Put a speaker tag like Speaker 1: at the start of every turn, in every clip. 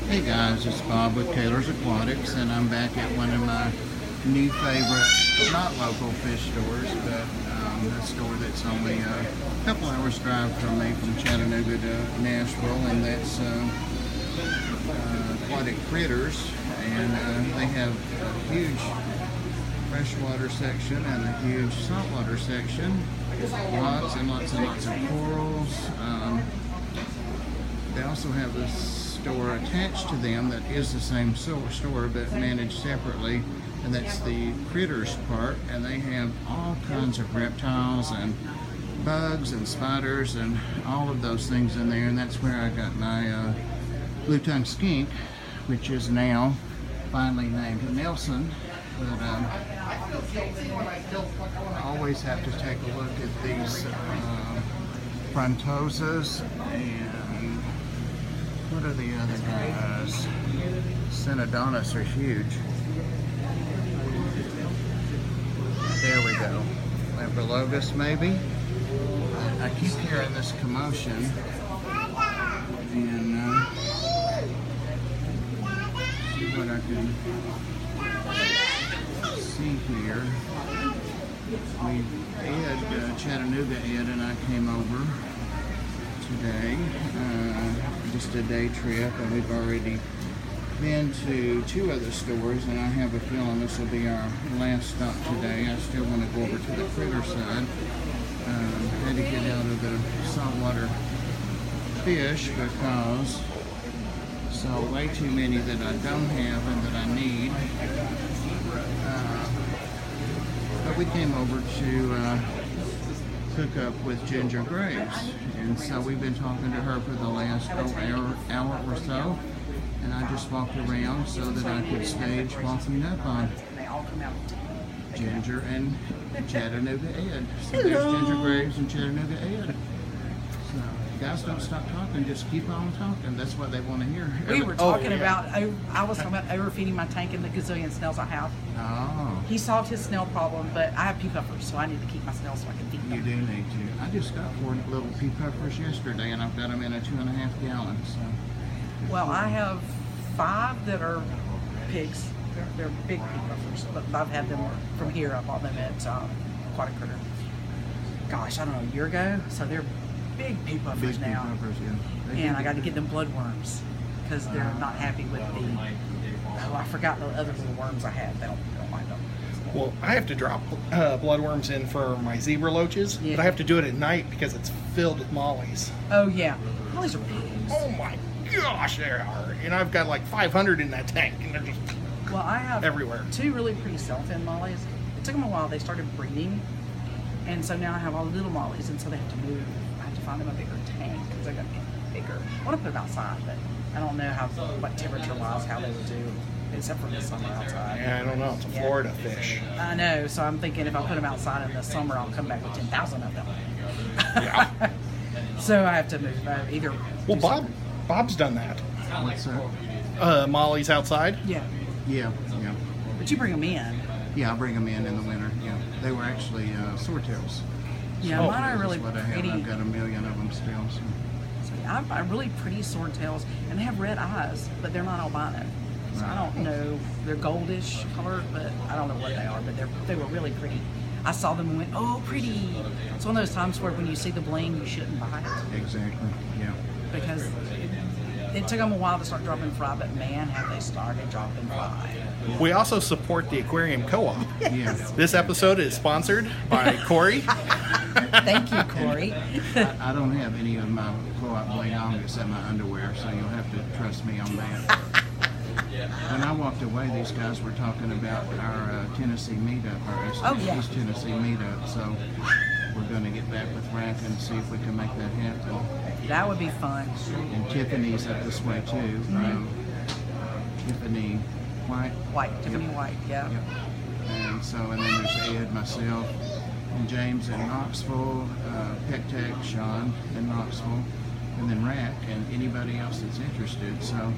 Speaker 1: Hey guys, it's Bob with Kaler's Aquatics, and I'm back at one of my new favorite, not local fish stores, but a store that's only a couple hours drive from me from Chattanooga to Nashville, and that's Aquatic Critters, and they have a huge freshwater section and a huge saltwater section. Lots and lots and lots of corals. They also have a store attached to them that is the same store but managed separately, and that's the Critters part, and they have all kinds of reptiles and bugs and spiders and all of those things in there, and that's where I got my blue-tongued skink, which is now finally named Nelson. But I always have to take a look at these frontosas, and what are the other guys? Synodontis are huge. There we go. Lamprologus maybe. I keep hearing this commotion, and see what I can see here. Chattanooga Ed and I came over today, just a day trip, and we've already been to two other stores, and I have a feeling this will be our last stop today. I still want to go over to the critter side. Had to get out of the saltwater fish because I saw way too many that I don't have and that I need. But we came over to hook up with Ginger Graves, and so we've been talking to her for the last hour or so, and I just walked around so that I could stage walking up on Ginger and Chattanooga Ed. So there's Ginger Graves and Chattanooga Ed. So guys, don't stop talking, just keep on talking. That's what they want to hear.
Speaker 2: We were talking about, I was talking about overfeeding my tank and the gazillion snails I have.
Speaker 1: Oh.
Speaker 2: He solved his snail problem, but I have pea puffers, so I need to keep my snails so I can feed them.
Speaker 1: You do need to. I just got 4 little pea puffers yesterday, and I've got them in a 2.5 gallon. So.
Speaker 2: Well, I have 5 that are pigs. They're big pea puffers, but I've had them from here. I bought them at Aquatic Critter. Gosh, I don't know, a year ago. So they're big pea puffers
Speaker 1: Big
Speaker 2: now.
Speaker 1: Pea puffers, yeah.
Speaker 2: And I got to get them bloodworms because they're not happy with the. Oh, I forgot the other little worms I had. They don't like them.
Speaker 3: Well, I have to drop bloodworms in for my zebra loaches,
Speaker 2: Yeah.
Speaker 3: but I have to do it at night because it's filled with mollies.
Speaker 2: Oh yeah, all these are pigs.
Speaker 3: Oh my gosh, they are! And I've got like 500 in that tank, and they're just
Speaker 2: Well, I have
Speaker 3: everywhere.
Speaker 2: 2 really pretty self-in mollies. It took them a while. They started breeding, and so now I have all the little mollies, and so they have to move. I have to find them a bigger tank because they're going to get bigger. I want to put them outside, but I don't know what temperature-wise how they would do, except for the summer outside.
Speaker 3: Yeah, I don't know. It's a Florida fish.
Speaker 2: I know, so I'm thinking if I put them outside in the summer, I'll come back with 10,000 of them.
Speaker 3: Yeah.
Speaker 2: So I have to move either.
Speaker 3: Well, Bob's done that.
Speaker 1: What's that?
Speaker 3: Mollies outside.
Speaker 2: Yeah,
Speaker 1: Yeah.
Speaker 2: but you bring them in.
Speaker 1: Yeah, I bring them in the winter. Yeah, they were actually swordtails.
Speaker 2: Yeah, mine are really
Speaker 1: That's what I have.
Speaker 2: pretty.
Speaker 1: I've got 1 million of them still. So.
Speaker 2: So yeah, I'm really pretty swordtails, and they have red eyes, but they're not albino. So I don't know. They're goldish colored, but I don't know what they are. But they were really pretty. I saw them and went, oh, pretty. It's one of those times where when you see the bling, you shouldn't buy it
Speaker 1: Exactly. Yeah.
Speaker 2: because it took them a while to start dropping fry, but man, have they started dropping fry.
Speaker 3: We also support the Aquarium Co-op.
Speaker 1: Yeah.
Speaker 3: This episode is sponsored by Corey.
Speaker 2: Thank you, Corey.
Speaker 1: I don't have any of my co-op bling on except my underwear, so you'll have to trust me on that. When I walked away, these guys were talking about our Tennessee meetup, our East Tennessee meetup, so we're going to get back with Rack and see if we can make that happen.
Speaker 2: That would be fun.
Speaker 1: And Tiffany's up this way too. Tiffany White.
Speaker 2: Tiffany White, yeah.
Speaker 1: Yep. And then there's Ed, myself, and James in Knoxville, Pet Tech, Sean in Knoxville, and then Rack and anybody else that's interested. So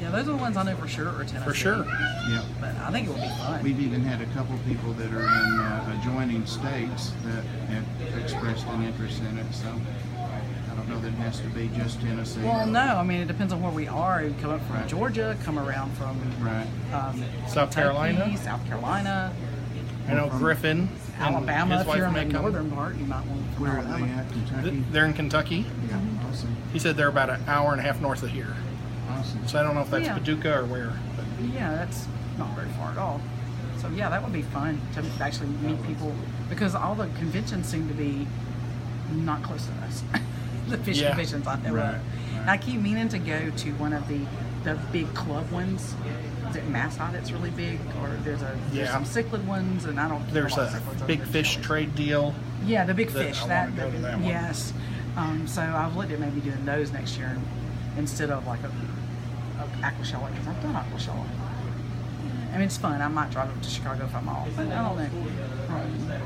Speaker 2: Yeah, those are the ones I know for sure are Tennessee.
Speaker 3: For sure.
Speaker 1: yeah.
Speaker 2: But I think it would be fun.
Speaker 1: We've even had a couple people that are in adjoining states that have expressed an interest in it. So I don't know that it has to be just Tennessee.
Speaker 2: Well, no, I mean, it depends on where we are. You come up from Georgia, come around from
Speaker 3: South Carolina.
Speaker 2: South Carolina.
Speaker 3: I know Griffin.
Speaker 2: Alabama. If you're in the northern part, you might want from
Speaker 1: Where are
Speaker 2: Alabama.
Speaker 1: they at? Kentucky?
Speaker 3: They're in Kentucky.
Speaker 1: Yeah, awesome.
Speaker 3: He said they're about an hour and a half north of here.
Speaker 1: Awesome.
Speaker 3: So I don't know if that's
Speaker 2: Yeah.
Speaker 3: Paducah or where. But
Speaker 2: Yeah, that's not very far at all. So yeah, that would be fun to actually meet people because all the conventions seem to be not close to us. The fish conventions I know of. And I keep meaning to go to one of the big club ones. Is it Mascot that's really big? Or there's some cichlid ones and I don't
Speaker 3: there's
Speaker 2: know
Speaker 3: a big fish trade deal.
Speaker 2: Yeah, the big fish.
Speaker 3: I wanna go to that one.
Speaker 2: Yes. So I've looked at maybe doing those next year instead of like a Aquashella because I've done Aquashella. I mean, it's fun. I might drive up to Chicago if I'm off, but I don't know.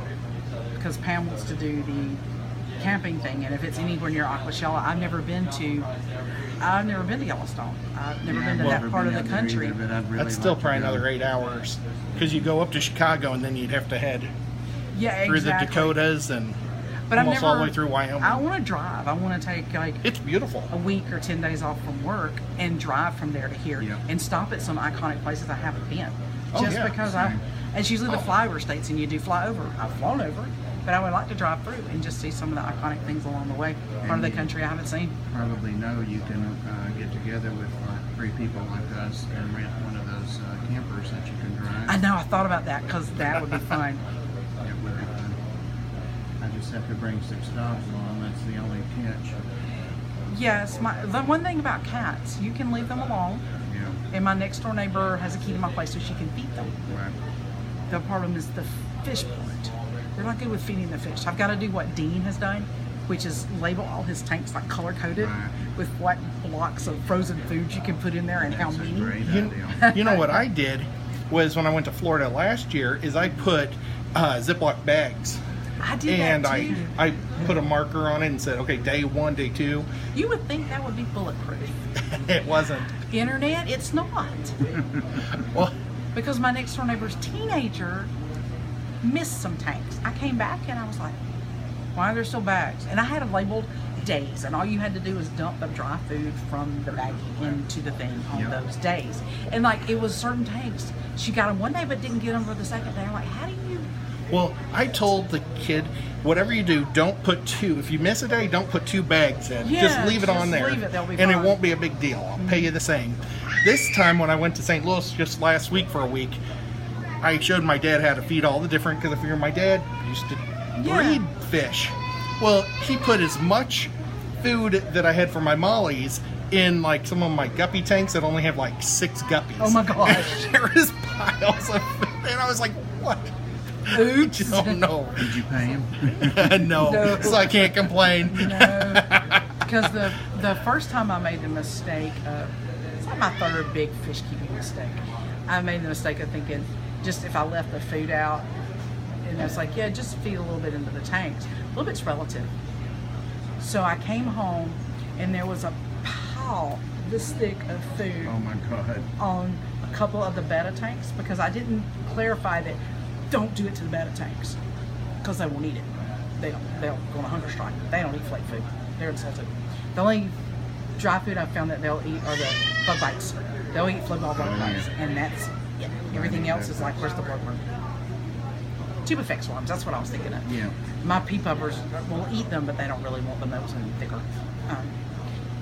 Speaker 2: Because Pam wants to do the camping thing, and if it's anywhere near Aquashella, I've never been to Yellowstone. I've never been to that part of the country.
Speaker 3: That's still probably another 8 hours because you go up to Chicago and then you'd have to head through the Dakotas and almost all the way through Wyoming.
Speaker 2: I want to drive. I want to take
Speaker 3: it's beautiful.
Speaker 2: a week or 10 days off from work and drive from there to here and stop at some iconic places I haven't been. Just because it's usually the flyover states and you do fly over. I've flown over, but I would like to drive through and just see some of the iconic things along the way. Part of the country I haven't seen.
Speaker 1: Probably know you can get together with 3 people like us and rent one of those campers that you can drive.
Speaker 2: I know, I thought about that because that would be fun.
Speaker 1: It would be fun. I just have to bring 6 dogs along. That's the only catch.
Speaker 2: Yes, the one thing about cats, you can leave them alone.
Speaker 1: Yeah.
Speaker 2: And my next door neighbor has a key to my place so she can feed them.
Speaker 1: Right.
Speaker 2: The problem is the fish part. They're not good with feeding the fish. I've got to do what Dean has done, which is label all his tanks like color coded with what blocks of frozen foods you can put in there and how many.
Speaker 3: You know what I did was when I went to Florida last year is I put Ziploc bags.
Speaker 2: I did
Speaker 3: and
Speaker 2: that too.
Speaker 3: I put a marker on it and said, okay, day 1, day 2.
Speaker 2: You would think that would be bulletproof.
Speaker 3: It wasn't.
Speaker 2: Internet, it's not.
Speaker 3: Well,
Speaker 2: because my next door neighbor's teenager missed some tanks. I came back and I was like, why are there still bags? And I had them labeled days, and all you had to do was dump the dry food from the baggie into the thing on those days. And like, it was certain tanks. She got them one day but didn't get them for the second day. I'm like, how do you?
Speaker 3: Well, I told the kid, whatever you do, don't put 2. If you miss a day, don't put 2 bags in.
Speaker 2: Yeah,
Speaker 3: just leave it
Speaker 2: just
Speaker 3: on there.
Speaker 2: leave it, they'll be
Speaker 3: and
Speaker 2: fine.
Speaker 3: it won't be a big deal. I'll pay you the same. This time when I went to St. Louis just last week for a week, I showed my dad how to feed all the different, because I figure my dad used to breed fish. Well, he put as much food that I had for my mollies in like some of my guppy tanks that only have like 6 guppies.
Speaker 2: Oh my gosh.
Speaker 3: There is piles of food. And I was like, what?
Speaker 2: Oops.
Speaker 3: Oh no.
Speaker 1: Did you pay him?
Speaker 3: No. So I can't complain.
Speaker 2: No. Because the first time I made the mistake of, it's like my 3rd big fish keeping mistake. I made the mistake of thinking, just if I left the food out, and I was like, yeah, just feed a little bit into the tanks. A little bit's relative. So I came home and there was a pile this thick of food
Speaker 1: Oh my God.
Speaker 2: on a couple of the betta tanks because I didn't clarify that don't do it to the betta tanks because they won't eat it. They'll go on a hunger strike. They don't eat flake food. They're insulted. The only dry food I've found that they'll eat are the bug bites. They'll eat flow ball bug bites, and that's it. Everything else is like, where's the bloodworm? Tubifex worms, that's what I was thinking of.
Speaker 1: Yeah.
Speaker 2: My pea puppers will eat them, but they don't really want the nose any thicker.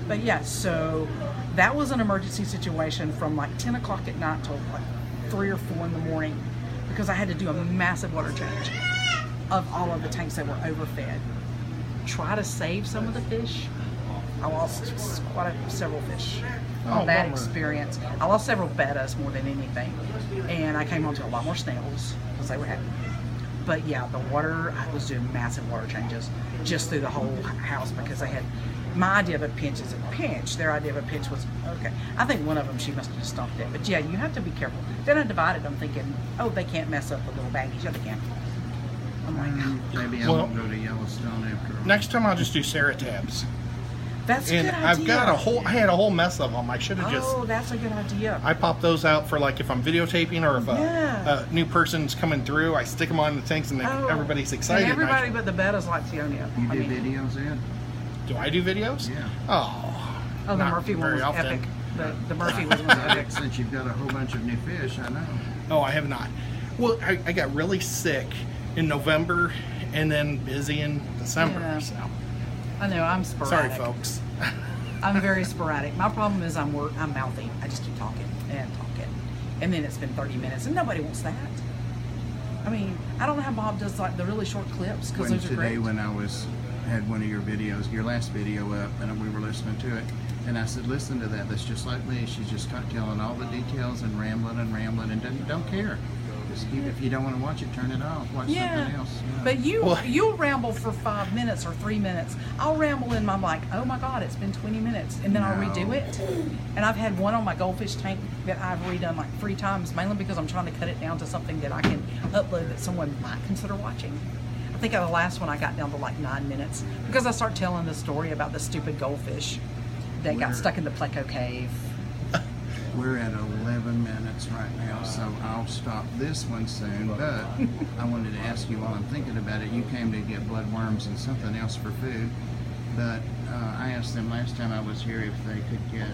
Speaker 2: But yeah, so that was an emergency situation from like 10 o'clock at night till like 3 or 4 in the morning because I had to do a massive water change of all of the tanks that were overfed. Try to save some of the fish. I lost several fish on that experience. I lost several bettas more than anything. And I came home to a lot more snails because they were happy. But yeah, the water, I was doing massive water changes just through the whole house because they had, my idea of a pinch is a pinch. Their idea of a pinch was, okay. I think one of them, she must have just stopped it. But yeah, you have to be careful. Then I divided them thinking, oh, they can't mess up the little baggies. Yeah, they can. I'm like,
Speaker 1: maybe I won't go to Yellowstone after all.
Speaker 3: Next time I'll just do Ceratabs.
Speaker 2: that's a
Speaker 3: And
Speaker 2: good idea.
Speaker 3: I've got I had a whole mess of them. I should have just.
Speaker 2: Oh, that's a good idea.
Speaker 3: I pop those out for like if I'm videotaping or if a new person's coming through, I stick them on the tanks and everybody's excited.
Speaker 2: And everybody but the bettas like Tionia.
Speaker 1: You do videos, Ed?
Speaker 3: Do I do videos?
Speaker 1: Yeah.
Speaker 3: Oh,
Speaker 2: the
Speaker 3: not
Speaker 2: Murphy one
Speaker 3: very
Speaker 2: was
Speaker 3: often.
Speaker 2: epic. The Murphy was epic.
Speaker 1: Since you've got a whole bunch of new fish, I know.
Speaker 3: Oh, I have not. Well, I got really sick in November and then busy in December.
Speaker 2: Yeah.
Speaker 3: So
Speaker 2: I know, I'm
Speaker 3: sorry,
Speaker 2: sporadic.
Speaker 3: folks.
Speaker 2: I'm very sporadic. My problem is I'm mouthy. I just keep talking and talking. And then it's been 30 minutes and nobody wants that. I mean, I don't know how Bob does like the really short clips because those are great.
Speaker 1: When I had one of your videos, your last video up, and we were listening to it, and I said, listen to that. That's just like me. She's just telling all the details and rambling and don't care. Just if you don't want to watch it, turn it off. Watch something else. Yeah.
Speaker 2: But you'll ramble for 5 minutes or 3 minutes. I'll ramble and I'm like, oh my God, it's been 20 minutes, and then I'll redo it. And I've had one on my goldfish tank that I've redone like 3 times, mainly because I'm trying to cut it down to something that I can upload that someone might consider watching. I think the last one I got down to like 9 minutes because I start telling the story about the stupid goldfish that got stuck in the Pleco cave.
Speaker 1: We're at 11 minutes right now, so I'll stop this one soon, but I wanted to ask you while I'm thinking about it, you came to get bloodworms and something else for food, but I asked them last time I was here if they could get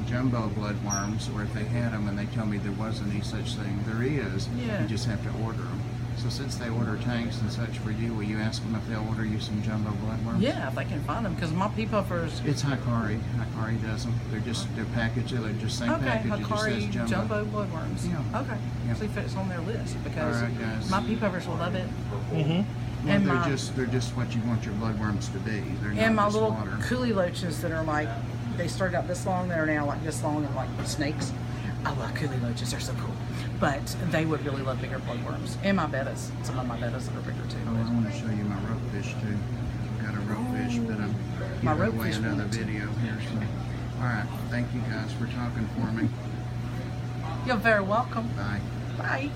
Speaker 1: jumbo bloodworms or if they had them, and they told me there wasn't any such thing. There is, you just have to order them. So since they order tanks and such for you, will you ask them if they'll order you some jumbo bloodworms?
Speaker 2: Yeah, if they can find them, because my pea puffers.
Speaker 1: It's Hikari. Hikari does them. They're packaged. They're just same package. It just says
Speaker 2: Hikari
Speaker 1: jumbo.
Speaker 2: jumbo bloodworms.
Speaker 1: Yeah.
Speaker 2: Okay.
Speaker 1: Yeah.
Speaker 2: See if it's on their list because
Speaker 1: All right, guys.
Speaker 2: my pea puffers will love it.
Speaker 3: Mm-hmm.
Speaker 1: Well,
Speaker 2: And
Speaker 1: they're just what you want your bloodworms to be. They're
Speaker 2: and my
Speaker 1: not just
Speaker 2: little
Speaker 1: water.
Speaker 2: coolie loaches that are like, they started out this long, they're now like this long and like snakes. I love coolie loaches, they're so cool. But they would really love bigger bloodworms. And my bettas, some of my bettas that are bigger too.
Speaker 1: Oh, I want to show you my ropefish too. I've got a ropefish, but I'm
Speaker 2: My
Speaker 1: giving away
Speaker 2: ropefish
Speaker 1: another
Speaker 2: one, too.
Speaker 1: video here. So, all right, thank you guys for talking for me.
Speaker 2: You're very welcome.
Speaker 1: Bye.
Speaker 2: Bye.